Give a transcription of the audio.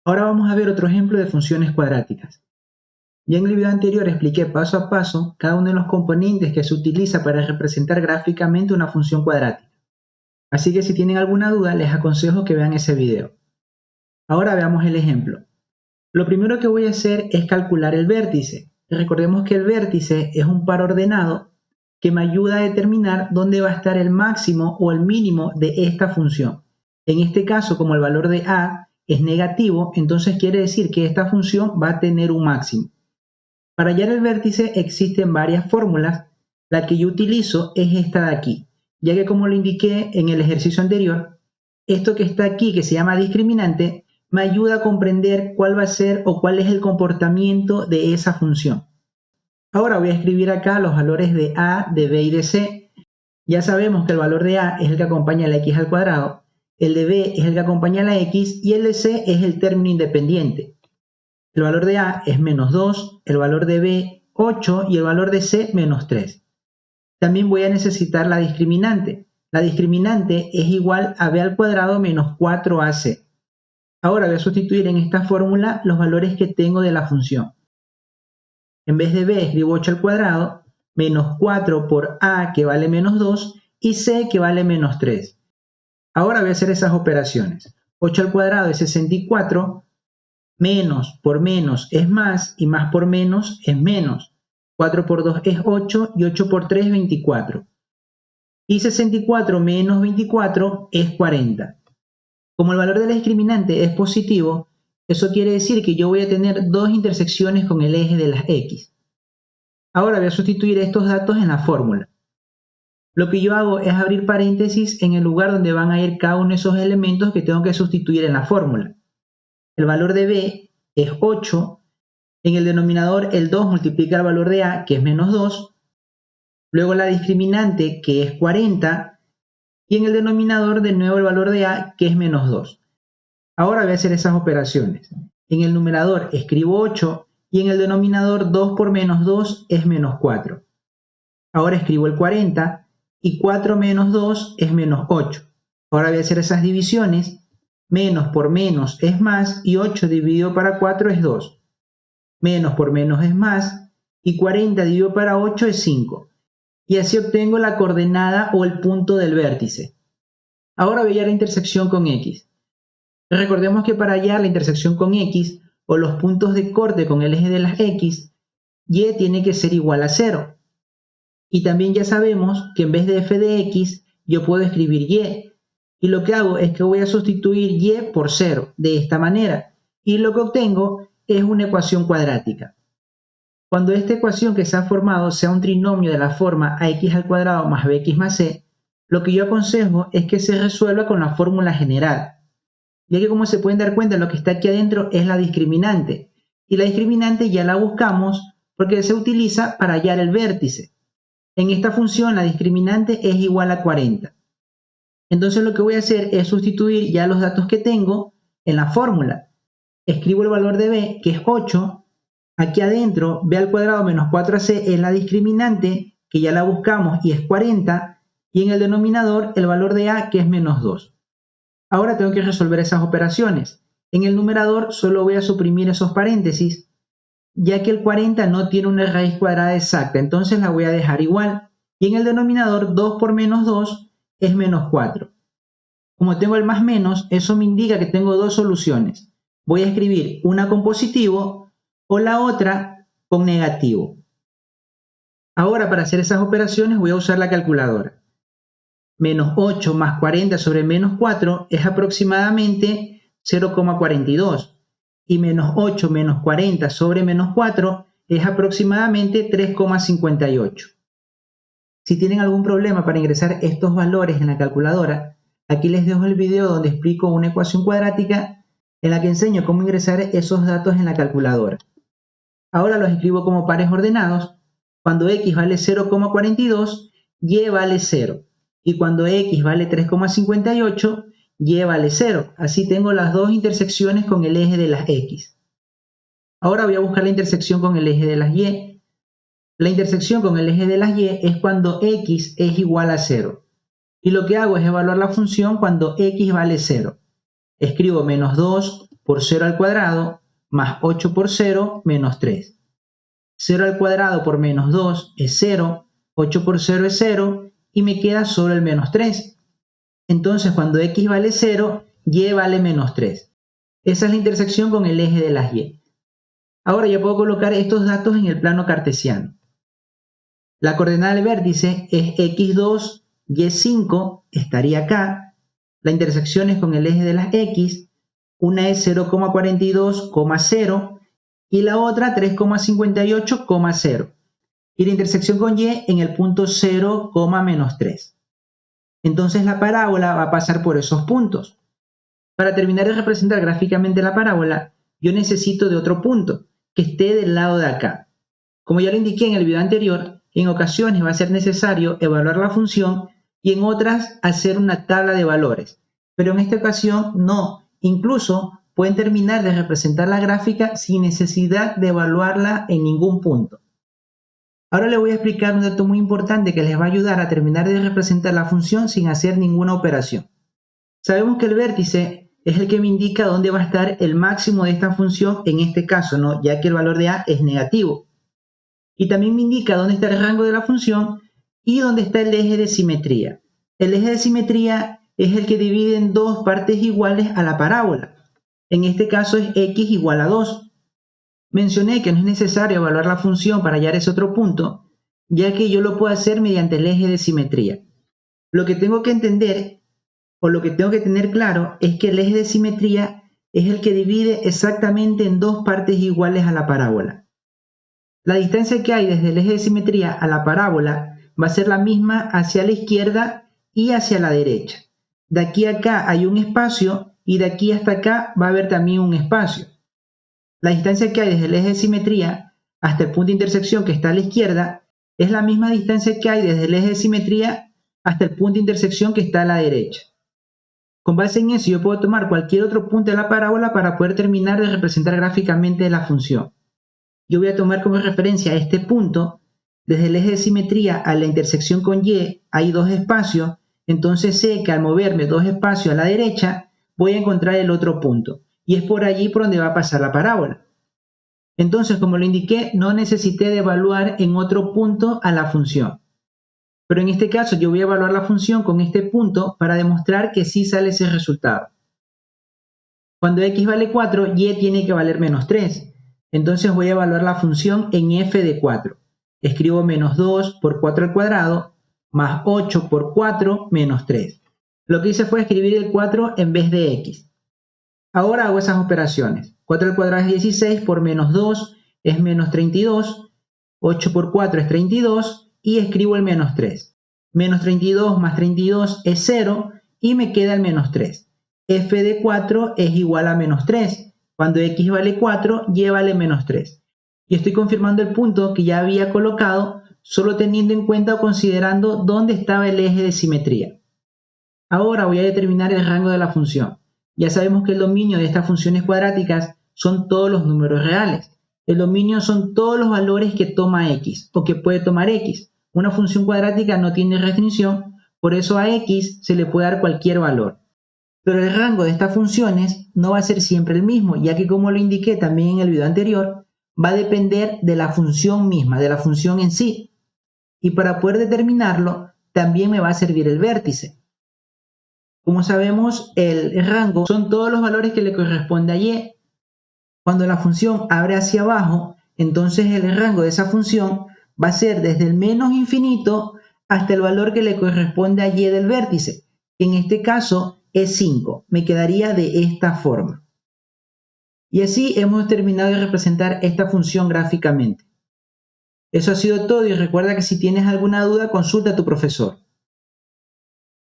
Ahora vamos a ver otro ejemplo de funciones cuadráticas. Ya en el video anterior expliqué paso a paso cada uno de los componentes que se utiliza para representar gráficamente una función cuadrática. Así que si tienen alguna duda, les aconsejo que vean ese video. Ahora veamos el ejemplo. Lo primero que voy a hacer es calcular el vértice. Recordemos que el vértice es un par ordenado que me ayuda a determinar dónde va a estar el máximo o el mínimo de esta función. En este caso, como el valor de a es negativo, entonces quiere decir que esta función va a tener un máximo. Para hallar el vértice existen varias fórmulas. La que yo utilizo es esta de aquí, ya que como lo indiqué en el ejercicio anterior, esto que está aquí, que se llama discriminante, me ayuda a comprender cuál va a ser o cuál es el comportamiento de esa función. Ahora voy a escribir acá los valores de a, de b y de c. Ya sabemos que el valor de a es el que acompaña a la x al cuadrado, el de b es el que acompaña a la x y el de c es el término independiente. El valor de a es menos 2, el valor de b 8 y el valor de c menos 3. También voy a necesitar la discriminante. La discriminante es igual a b al cuadrado menos 4ac. Ahora voy a sustituir en esta fórmula los valores que tengo de la función. En vez de b escribo 8 al cuadrado, menos 4 por a que vale menos 2 y c que vale menos 3. Ahora voy a hacer esas operaciones. 8 al cuadrado es 64, menos por menos es más y más por menos es menos. 4 por 2 es 8 y 8 por 3 es 24. Y 64 menos 24 es 40. Como el valor de la discriminante es positivo, eso quiere decir que yo voy a tener dos intersecciones con el eje de las x. Ahora voy a sustituir estos datos en la fórmula. Lo que yo hago es abrir paréntesis en el lugar donde van a ir cada uno de esos elementos que tengo que sustituir en la fórmula. El valor de b es 8. En el denominador el 2 multiplica el valor de a, que es menos 2. Luego la discriminante, que es 40. Y en el denominador de nuevo el valor de a, que es menos 2. Ahora voy a hacer esas operaciones. En el numerador escribo 8 y en el denominador 2 por menos 2 es menos 4. Ahora escribo el 40 y 4 menos 2 es menos 8. Ahora voy a hacer esas divisiones. Menos por menos es más y 8 dividido para 4 es 2. Menos por menos es más y 40 dividido para 8 es 5. Y así obtengo la coordenada o el punto del vértice. Ahora voy a hallar la intersección con x. Recordemos que para hallar la intersección con x o los puntos de corte con el eje de las x, y tiene que ser igual a 0. Y también ya sabemos que en vez de f de x, yo puedo escribir y. Y lo que hago es que voy a sustituir y por 0, de esta manera. Y lo que obtengo es una ecuación cuadrática. Cuando esta ecuación que se ha formado sea un trinomio de la forma ax al cuadrado más bx más c, lo que yo aconsejo es que se resuelva con la fórmula general. Ya que como se pueden dar cuenta, lo que está aquí adentro es la discriminante. Y la discriminante ya la buscamos porque se utiliza para hallar el vértice. En esta función la discriminante es igual a 40. Entonces lo que voy a hacer es sustituir ya los datos que tengo en la fórmula. Escribo el valor de b, que es 8. Aquí adentro, b al cuadrado menos 4ac es la discriminante, que ya la buscamos y es 40. Y en el denominador el valor de a, que es menos 2. Ahora tengo que resolver esas operaciones. En el numerador solo voy a suprimir esos paréntesis, ya que el 40 no tiene una raíz cuadrada exacta, entonces la voy a dejar igual. Y en el denominador 2 por menos 2 es menos 4. Como tengo el más menos, eso me indica que tengo dos soluciones. Voy a escribir una con positivo o la otra con negativo. Ahora para hacer esas operaciones voy a usar la calculadora. Menos 8 más 40 sobre menos 4 es aproximadamente 0,42. Y menos 8 menos 40 sobre menos 4 es aproximadamente 3,58. Si tienen algún problema para ingresar estos valores en la calculadora, aquí les dejo el video donde explico una ecuación cuadrática en la que enseño cómo ingresar esos datos en la calculadora. Ahora los escribo como pares ordenados. Cuando x vale 0,42, y vale 0. Y cuando x vale 3,58, y vale 0. Así tengo las dos intersecciones con el eje de las x. Ahora voy a buscar la intersección con el eje de las y. La intersección con el eje de las y es cuando x es igual a 0. Y lo que hago es evaluar la función cuando x vale 0. Escribo menos 2 por 0 al cuadrado más 8 por 0 menos 3. 0 al cuadrado por menos 2 es 0, 8 por 0 es 0 y me queda solo el menos 3. Entonces cuando x vale 0, y vale menos 3. Esa es la intersección con el eje de las y. Ahora ya puedo colocar estos datos en el plano cartesiano. La coordenada del vértice es x2, y5, estaría acá. La intersección es con el eje de las x. Una es 0,42, 0 y la otra 3,58, 0. Y la intersección con y en el punto 0, menos 3. Entonces la parábola va a pasar por esos puntos. Para terminar de representar gráficamente la parábola, yo necesito de otro punto, que esté del lado de acá. Como ya lo indiqué en el video anterior, en ocasiones va a ser necesario evaluar la función y en otras hacer una tabla de valores. Pero en esta ocasión no. Incluso pueden terminar de representar la gráfica sin necesidad de evaluarla en ningún punto. Ahora les voy a explicar un dato muy importante que les va a ayudar a terminar de representar la función sin hacer ninguna operación. Sabemos que el vértice es el que me indica dónde va a estar el máximo de esta función en este caso, ¿no? Ya que el valor de a es negativo. Y también me indica dónde está el rango de la función y dónde está el eje de simetría. El eje de simetría es el que divide en dos partes iguales a la parábola. En este caso es x igual a 2. Mencioné que no es necesario evaluar la función para hallar ese otro punto, ya que yo lo puedo hacer mediante el eje de simetría. Lo que tengo que entender o lo que tengo que tener claro es que el eje de simetría es el que divide exactamente en dos partes iguales a la parábola. La distancia que hay desde el eje de simetría a la parábola va a ser la misma hacia la izquierda y hacia la derecha. De aquí a acá hay un espacio y de aquí hasta acá va a haber también un espacio. La distancia que hay desde el eje de simetría hasta el punto de intersección que está a la izquierda es la misma distancia que hay desde el eje de simetría hasta el punto de intersección que está a la derecha. Con base en eso yo puedo tomar cualquier otro punto de la parábola para poder terminar de representar gráficamente la función. Yo voy a tomar como referencia este punto. Desde el eje de simetría a la intersección con y hay dos espacios, entonces sé que al moverme dos espacios a la derecha voy a encontrar el otro punto y es por allí por donde va a pasar la parábola. Entonces, como lo indiqué, no necesité de evaluar en otro punto a la función. Pero en este caso yo voy a evaluar la función con este punto para demostrar que sí sale ese resultado. Cuando x vale 4, y tiene que valer menos 3. Entonces voy a evaluar la función en f de 4. Escribo menos 2 por 4 al cuadrado más 8 por 4 menos 3. Lo que hice fue escribir el 4 en vez de x. Ahora hago esas operaciones. 4 al cuadrado es 16 por menos 2 es menos 32. 8 por 4 es 32 y escribo el menos 3. Menos 32 más 32 es 0 y me queda el menos 3. F de 4 es igual a menos 3. Cuando x vale 4, y vale menos 3. Y estoy confirmando el punto que ya había colocado, solo teniendo en cuenta o considerando dónde estaba el eje de simetría. Ahora voy a determinar el rango de la función. Ya sabemos que el dominio de estas funciones cuadráticas son todos los números reales. El dominio son todos los valores que toma x o que puede tomar x. Una función cuadrática no tiene restricción, por eso a x se le puede dar cualquier valor. Pero el rango de estas funciones no va a ser siempre el mismo, ya que como lo indiqué también en el video anterior, va a depender de la función misma, de la función en sí. Y para poder determinarlo, también me va a servir el vértice. Como sabemos, el rango son todos los valores que le corresponde a y. Cuando la función abre hacia abajo, entonces el rango de esa función va a ser desde el menos infinito hasta el valor que le corresponde a y del vértice. En este caso es 5. Me quedaría de esta forma. Y así hemos terminado de representar esta función gráficamente. Eso ha sido todo y recuerda que si tienes alguna duda consulta a tu profesor.